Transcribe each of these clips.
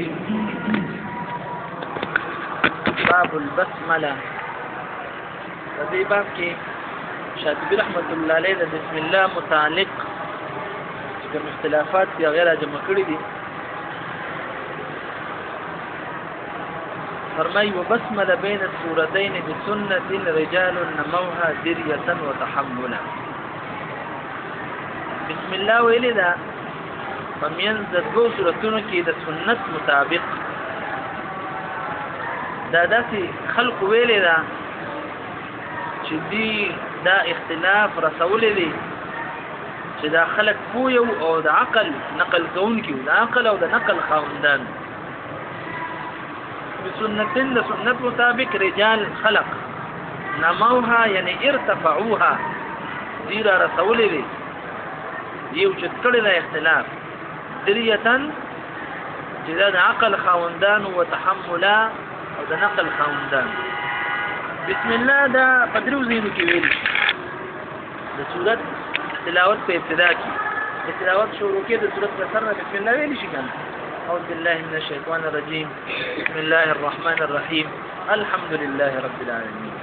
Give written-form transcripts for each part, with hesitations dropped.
الرحيم. باب البسمله. په دې باب کې شاطبي رحمت الله علیه د بسم الله متعلق کوم اختلافات یا غیره جمع کړی دي. فرمای وبسمله بين السورتين بسنة رجال نموها درية وتحملا. بسم الله ویلی دا فمینځ د دوه سورتونو کې د سنت مطابق دا داسې خلق ویلی دا چې دی دا اختلاف رسولې دي چې دا خلق پویو او د عقل نقل کوونکي د عقل او د نقل خاوندان بسنتين د سنت مطابق رجال خلق نموها یعنی ارتفعوها دي را رسولې دي دیو چې کړي دا اختلاف دریتن چې دا د عقل خاوندان او تحملا او د نقل خاوندان. بسم الله دا قدرو زینو کې ویل د سورت تلاوت په ابتدا کې تلاوت شروع کې د سورت په سر بسم الله ویل شي کنه. اعوذ بالله من الشیطان الرجیم بسم الله الرحمن الرحیم الحمد لله رب العالمین.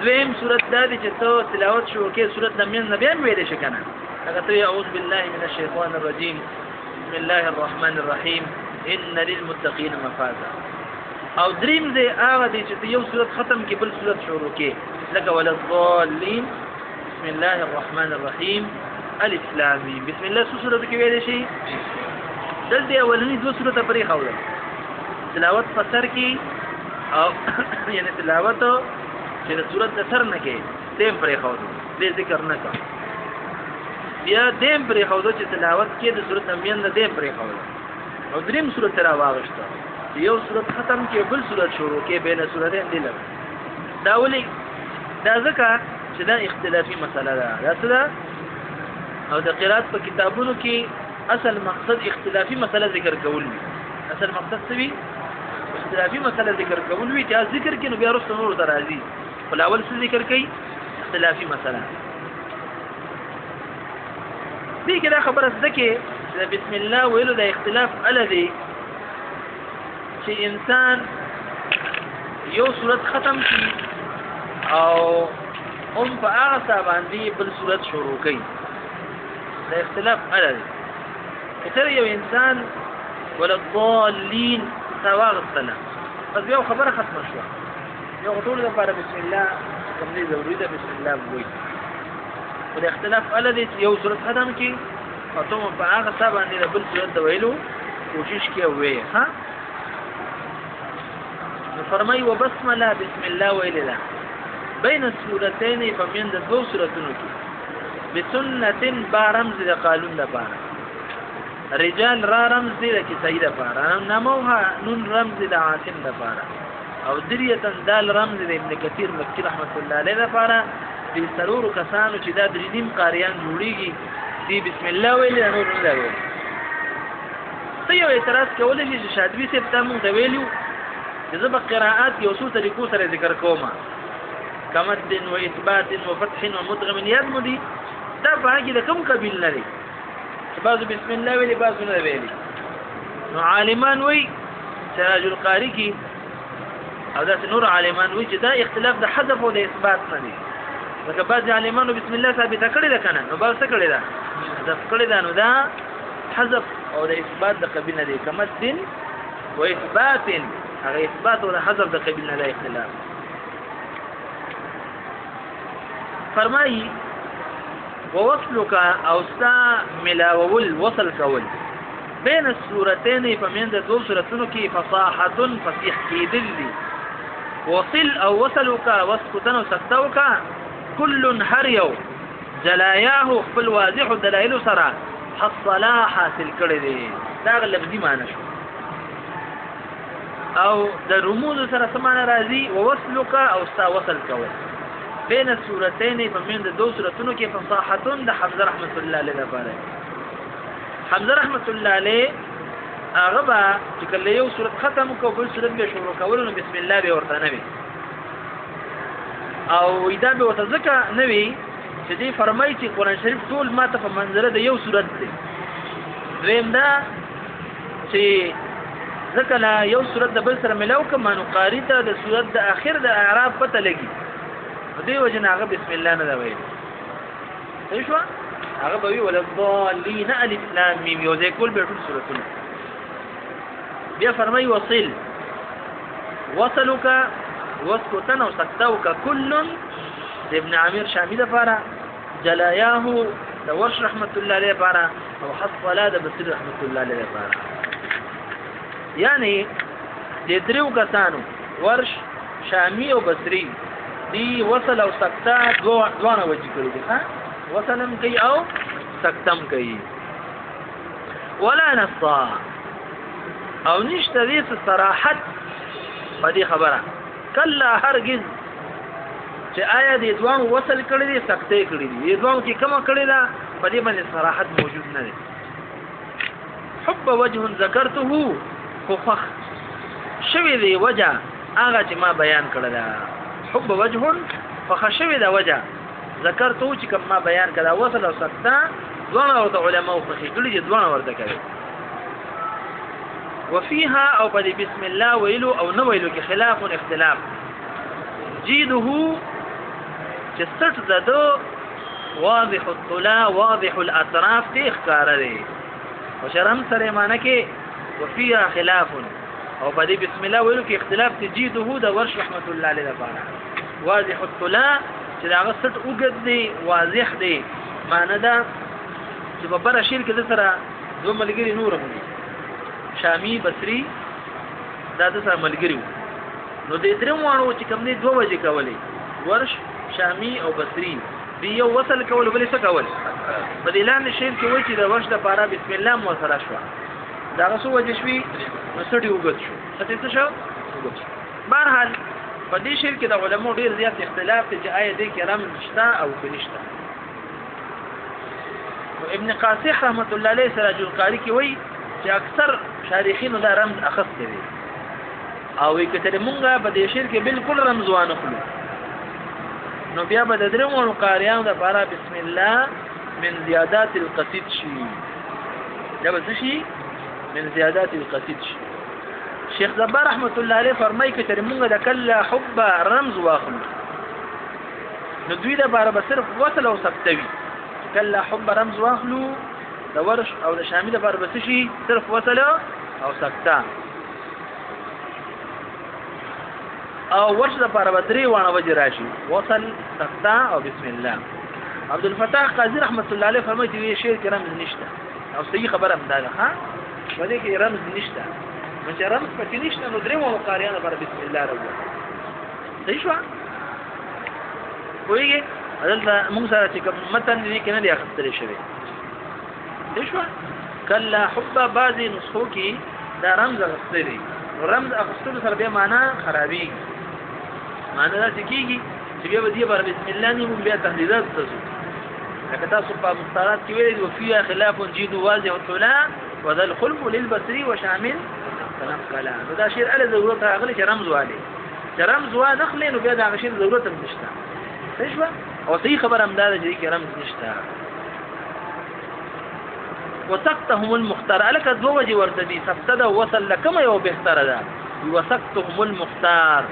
دویم سورت دا چې تلاوت شروع کې سورت د مین نبی ویل شي کنه. هغه اعوذ بالله من الشیطان الرجیم بسم الله الرحمن الرحیم ان للمتقین مفازا. او دریم دې هغه دې چې یو سورت ختم کې بل سورت شروع کې لکه ولا الضالین بسم الله الرحمن الرحیم الف لام میم. بسم الله سورت کې ویل شي دلته اولنی دوه سورت پرې خوله تلاوت فسر کې او یعنی تلاوت چې د سورت د سر نه کې تیم پرې خوله دې ذکر نه کا بیا دیم پرې خوله چې تلاوت کې د سورت امین د دیم پرې خوله او دریم سورت را واغشته یو سورت ختم کې بل سورت شروع کې بین سورتين دي لږ دا ولي دا ځکه چې دا اختلافي مسله ده دا او د قرات په کتابونو کې اصل مقصد اختلافي مسله ذکر کول وي. اصل مقصد څه وي؟ اختلافي مسله ذکر کول وي چې ذکر کې نو بیا رسول نور درازي ول اول څه ذکر کوي اختلافي مسله دي کې دا خبره ده کې بسم الله ویلو د اختلاف الذي چې انسان یو صورت ختم کی او په هغه باندې بل صورت شروع کوي دا اختلاف الذي کله یو انسان ولا الضالين تواغتنا بس یو خبره ختمه شو یو ټول لپاره بسم الله کوم دې ضروري ده بسم الله وایي دا اختلاف الذي یو صورت ختم کی او ته په هغه باندې بل صورت ویلو کوشش کوي ها. فرمای وبسمله بسم الله ویللا بین السورتين فمن د دو سورتونو کې بسنه با رمز د قانون لپاره رجال را رمز د کسای لپاره نموها نون رمز د عاصم لپاره او دریه دال رمز د ابن کثیر مکی رحمت الله علیه لپاره د سرور کسانو چې دا دریم قاریان جوړیږي دی بسم الله ویل نور نه ویل. ته یو اعتراض کولای شي شادوی صاحب ته مونږ ویلو جذب قراءات یو څو طریقو سره ذکر کوما کمد و اثبات و فتح و مدغم یاد مودي دا باقي د کوم قبیل لري چې بعضو بسم الله ویلي بعضو نه ویلي. نو عالمان وی سراج القاری کی او دا نور عالمان وی چې دا اختلاف د حذف او د اثبات نه دي لکه بعض عالمانو بسم الله ثابت کړی ده کنه نو بعض څه کړی ده حذف کړی ده نو دا حذف او د اثبات د قبیل نه دي کمد و اثبات هغه اثبات او حذف د قبیل نه اختلاف. فرمایي ووصلك او ستا ملاول وصل کول بین السورتين فمن د دو سورتونو کې فصاحه فصیح کېدل دي وصل او وصلك وسكتن او سكتوك كل هر یو جلاياه خپل واضح دلائل سره حصلا حاصل کړي دي دا لفظي معنی شو او د رموز سره سمانه راځي ووصلک او ستا وصل کول بین السورتين فمن د دو سورتونو کې فصاحتون د حمزه رحمت الله علیه لپاره. حمزه رحمت الله علیه هغه با چې کله یو سورت ختم کو بل سورت به شروع کول نو بسم الله به ورته نه وي او اذا به ورته ځکه نه وي چې دی فرمایي چې قران شریف ټول ماته په منځره د یو سورت دی. دویم دا چې ځکه لا یو صورت د بل سره ملاو کما نو قاری ته د صورت د اخر د اعراب پته لګي دې وجه هغه بسم الله نه وایي صحیح شو هغه به وی ولا ضالین الف لام میم یو ځای کول به ټول سورتونه بیا فرمای وصل وصلك وسكتن وسكتوك كل ابن عامر شامی د پاره جلاياه د ورش رحمت الله علیه پاره او حصلا د بصیر رحمت الله علیه پاره یعنی د دریو کسانو ورش شامی او بصری دی وصل او سکتا دوانه وجه کړی دي ها وصلم کوي او سکتم کوي ولا نصا او نشته دې صراحت په دې خبره کله هرگز چې آیا دې دوانو وصل کړی دي سکته کړی دي دې دوانو کې کومه کړی ده په دې باندې صراحت موجود نه دی حب وجه ذکرته فخ شوی دی وجه هغه چې ما بیان کړل حب وجه فخشوی دا وجه ذکرته چې کوم ما بیان کړه وصل او سکته دوانو او علماء خو کړي دوانو ورته کوي وفيها او بدي بسم الله ويلو او نو ويلو کې خلاف او اختلاف جيده جسد زدو واضح الطلا واضح الاطراف تخکار دي وشرم سره معنی کې وفيها خلاف او بدي بسم الله ويلو کې اختلاف تجيده د ورش رحمت الله علیه لپاره واضح الطلا چې دا غسط وګد دي واضح دي معنی دا چې په بر شیر کې د سره دوه ملګری نور هم شامی بصری دا د سره ملګری نو د درې وانو چې کوم دي دوه وجه کولې ورش شامی او بصری دی یو وصل کول بل څه کول په اعلان شین کې وایي چې د ورش د پاره بسم الله مو سره شو دا رسو وجه شوي نو سړي وګت شو څه شو بهرحال په دې شیر کې د علماء ډیر زیات اختلاف چې آیا دې کې رمز شته او نشته ابن قاسح رحمت الله علیه سراج القاری کې وایي چې اکثر شارحین دا رمز اخذ کوي او کتل مونږه په دې شیر کې بالکل رمز وانه خلو نو بیا به د درمو قاریانو د پاره بسم الله من زیادات القصید شي دا به شي من زیادات القصید شي شیخ زبار رحمت الله علیه فرمایي کتل مونږه د کله حب رمز واخلو نو دوی د پاره به صرف وصل او سکتوي کله حب رمز واخلو د ورش او د شامل لپاره بس شي صرف وصل او سکتا او ورش لپاره بدري وانه وجه راشي وصل سکتا او بسم الله عبد الفتاح قاضي رحمت الله علیه فرمایي چې شعر کې رمز نشته او صحیح خبره هم ده ها ولې کې رمز نشته چې رمز پکې نشته نو درې مو قاریانو لپاره بسم الله راوړي صحیح شو وایي دلته موږ سره چې متن دې کې نه دی اخستل شوی دشوا کله حب بعضی نسخو کې دا رمز اخستري رمز اخستلو سره به معنا خرابي معنا دا کیږي چې بیا دې بر بسم الله نه بیا تهدیدات تاسو لکه تاسو په مختارات کې ویل او فيها خلاف جيد واضح الطلا وذا الخلف للبصري وشامل تنقل دا شیر له ضرورت راغلي چې رمز والي چې رمز وا دخل نو بیا دا شیر ضرورت نشته صحیح او صحیح خبر هم دا چې رمز نشته وسقتهم المختار لك دو وجه ورته دي سقطه وصل لكم یو بهتر ده وسقتهم المختار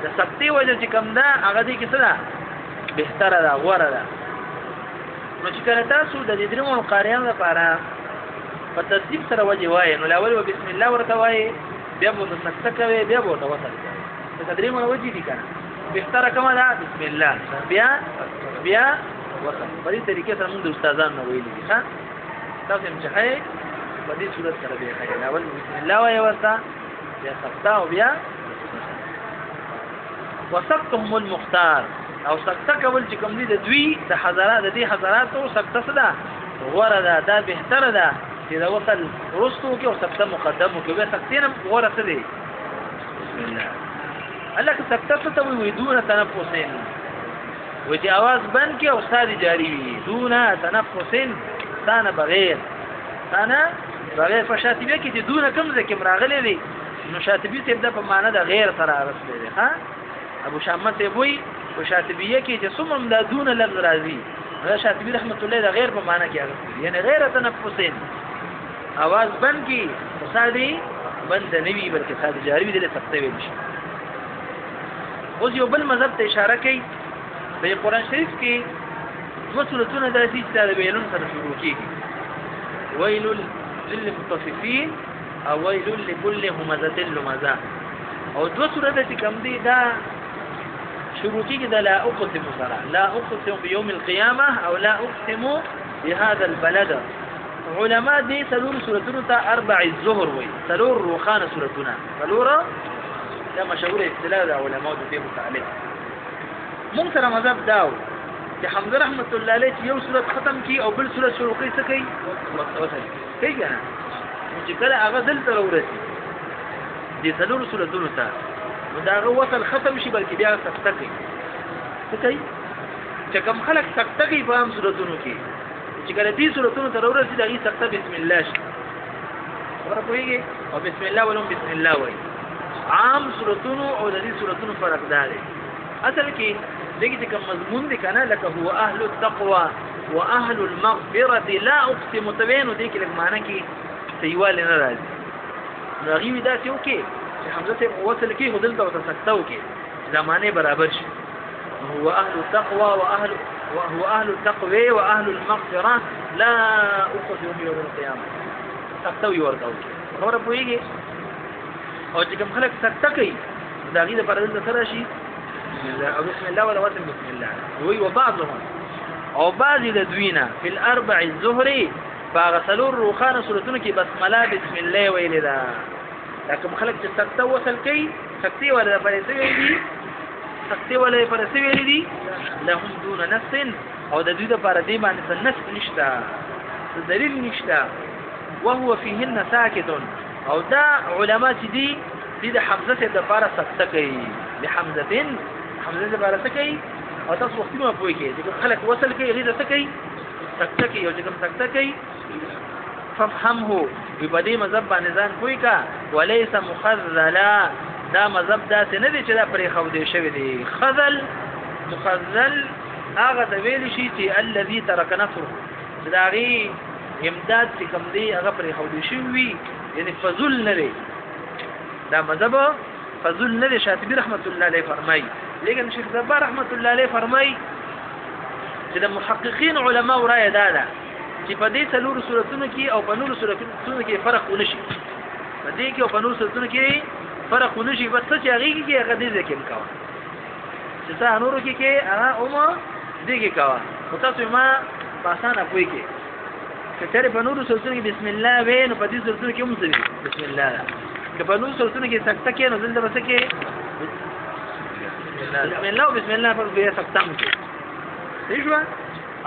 د سقطي وجه چې کوم ده هغه دي کې څه ده بهتر ده غوړه ده نو چې کله تاسو د دې درمو قاریان لپاره په ترتیب سره وجه وایي نو الاول بسم الله ورته وایي بیا به سقطه کوي بیا به وصل کوي د درمو وجه دي کنه بهتر کومه ده بسم الله بیا وصل په دې طریقې سره موږ د استادانو ویلي دي ها تاسو هم چې هي په دې صورت سره به هي اول بسم الله وایي ورته بیا سقطه او بیا وسقتهم المختار او سقطه کول چې کوم دي د دوی د حضرات د دې حضرات او سقطه صدا غوړه ده دا بهتره ده چې دا وصل ورستو کې او سقطه مقدمه کې به سقطینه غوړه څه دي بسم الله الله که سقطه ته وي دون تنفسین و چې आवाज بند کې او استاد جاری وي دون تنفسین ثانه بغیر په شاطبیه کې د دون کوم ځکه راغلي دي نو شاطبیه تبدا په معنا د غیر سره راځي ها ابو شامه ته وای په شاطبیه کې چې ثم د دون لفظ راځي دا شاطبی رحمت الله د غیر په معنا کې راځي یعنی غیر تنفسین आवाज بند کې استاد بند نه وي بلکې صادق جاری وي د سخته ویل شي. اوس یو بل مذهب ته اشاره کوي د قرآن شریف کې دوه سورتونه داسې چې د ویلون سره شروع کیږي ویل للمطففين او ویل لكل همزه لمزه او دوه سورته چې کوم دي دا شروع کیږي د لا اقسم سره لا اقسم بيوم القيامه او لا اقسم بهذا البلد. علماء دي سلور سورتونه ته اربع الظهر وي سلور روخانه سورتونه سلور دا مشهور اصطلاح د علماء د دې متعلق. مونږ سره مذهب داو چې حمزه رحمت الله علیه یو سورت ختم کی او بل سورت شروع کوي څه کوي وصل کوي کنه چې کله هغه دلته ورسي دي سلور سورتونه ته دا هغه وصل ختم شي بلکې بیا سکته کوي څه کوي چې کوم خلک سکته کوي په هم سورتونو کې چې کله دې سورتونو ته ورسي دا یې سکته بسم الله شي خبره کوي او بسم الله ولهم بسم الله وایي. عام سورتونو او د دې سورتونو فرق دی اصل کې دغه کوم مضمون دي کنه لکه هو اهل التقوى واهل المغفرة لا اقسم تبين دي کې لکه معنی کې سیوال نه راځي نو غوی دا څه وکي چې حمزه ته وصل کې هدل ته وتسکتو کې زمانه برابر شي. هو اهل التقوى وهو اهل التقوى واهل المغفرة لا اقسم بيوم القيامه تسکتو ورته خبره پويږي او چې کوم خلک سکته کوي دا غي د پردې سره شي او بسم الله ولا وسم بسم الله وي وبعضهم او بعض الذين في الاربع الظهر فغسلوا روخان سورتون کې بسمله بسم الله ویل دا لکه خلک چې سکته وصل کوي سکته ولا پرې ویل دي سکته ولا پرې ویل دي لهم دون نفس او د دې لپاره دې باندې نفس نشته دلیل نشته وهو فيهن ساكت او دا علماء چې دي د حمزه د لپاره سکته کوي د حمزه د لپاره څه کوي او تاسو وختونه پوي کې چې خلک وصل کوي غیر څه کوي سکته کوي او چې کوم سکته کوي ففهمه ببدی مذهب باندې ځان پوي کا وليس مخذلا دا مذهب دا څه نه دي چې دا پرې خو دې شوی دی خذل مخذل هغه د ویل شي چې الذي ترك نصر دا غي امداد چې کوم دی هغه پرې خو دې شوی یعنی فضل نه دی دا مذهب فضل نه دی. شاطبی رحمت الله علیه فرمای لیکن شیخ زبار رحمت الله علیه فرمای چې د محققین علما ورای دا چې په دې څلور سورتونو کې او په نور سورتونو کې فرق ونشي په دې کې او په نور سورتونو کې فرق ونشي بس چې هغه کې هغه دې ځکه کاوه چې تا نور کې هغه اومه دې کې کاوه او تاسو ما پاسانه پوي کې چې تر په نور سورتونو کې بسم الله وین په دې سورتونو کې هم بسم الله که په نور سورتونو کې سکته کې نو دلته بس کې بسم الله بسم الله پر بیا سکته مو کې ایښوا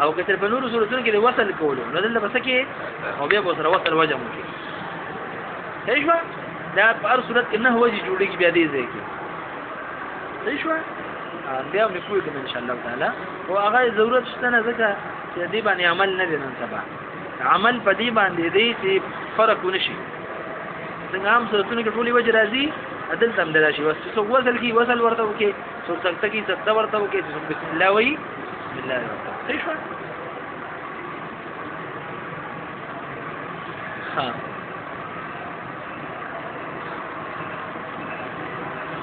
او کتر په نور سورتونو کې وصل کولو نو دلته بس کې او بیا به سره وصل وجه مو کې ایښوا دا په هر صورت کې نه وجه جوړیږي بیا دې ځای کې ایښوا بیا موږ کوی کوم ان شاء الله تعالی او هغه ضرورت شته نه ځکه چې دې باندې عمل نه دي نن سبا عمل په دې باندې دی چې فرق ونشي څنګه هم سورتونو کې ټولي وجه راځي عدل تم دراشي وس څو وصل کی وصل ورته وکي څو سکته کی سکته ورته وکي بسم الله وی بسم الله صحیح ها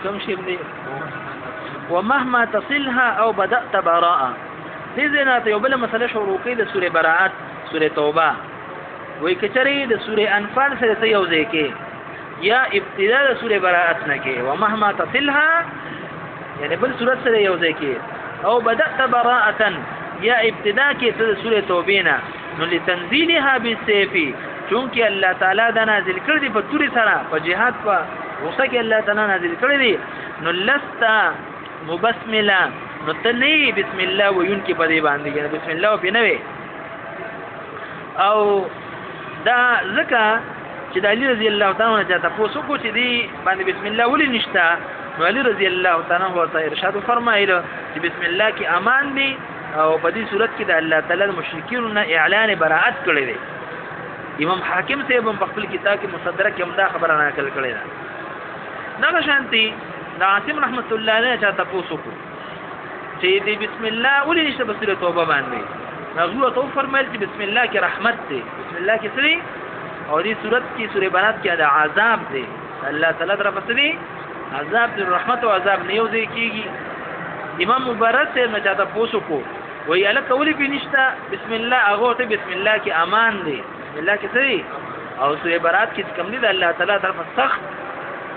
کوم شی دی ومهما تصلها او بدات براءه دې زنه ته یو بل مسله شروع کړي د سوره براءت سوره توبه وای کچري د سوره انفال سره یو ځای کې یا ابتداء د سوره براءت نه کې ومهما تصلها یعنی بل سوره سره یو ځای کې او بدات براءه یا ابتداء کې د سوره توبه نه نو لتنزيلها بالسيف چونکه الله تعالی دا نازل کړی دی په توري سره په جهاد په وسه کې الله تعالی نازل کړی دی نو لستا مبسملا نو تنی بسم الله وینکی په دې باندې یعنی بسم الله په نوې او دا ځکه چې د علي رضی الله تعالی عنہ ته تاسو کو چې دی باندې بسم الله ولې نشتا نو علي رضی الله تعالی عنہ ورته ارشاد فرمایله چې بسم الله کې امان دی او په دې صورت کې د الله تعالی مشرکین نه اعلان براءت کړی دی. امام حاکم صاحب په خپل کتاب کې مصدرک هم دا خبره نقل کړې ده. دا شانتي د عاصم رحمت الله علیه ته تاسو کو چې دی بسم الله ولې نشته په سوره توبه باندې هغه تو فرمایل چې بسم الله کې رحمت دی بسم الله کې سری او دې صورت کې سوره بنات کې د عذاب دی الله تعالی طرف ته عذاب د رحمت او عذاب نه یو ځای کیږي. امام مبارک سے نه چاته پوسو کو وی اله کولی به نشتا بسم الله هغه ته بسم الله کې امان دی بسم الله کې سری او سوره برات کې کوم دی د الله تعالی طرف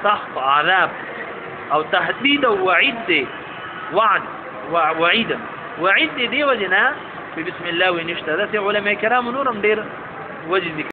سخت عذاب او تهدید او وعید دی وعد وعید دی وجنا په بسم الله ونشتا د علماء کرام نورم ډیر وجه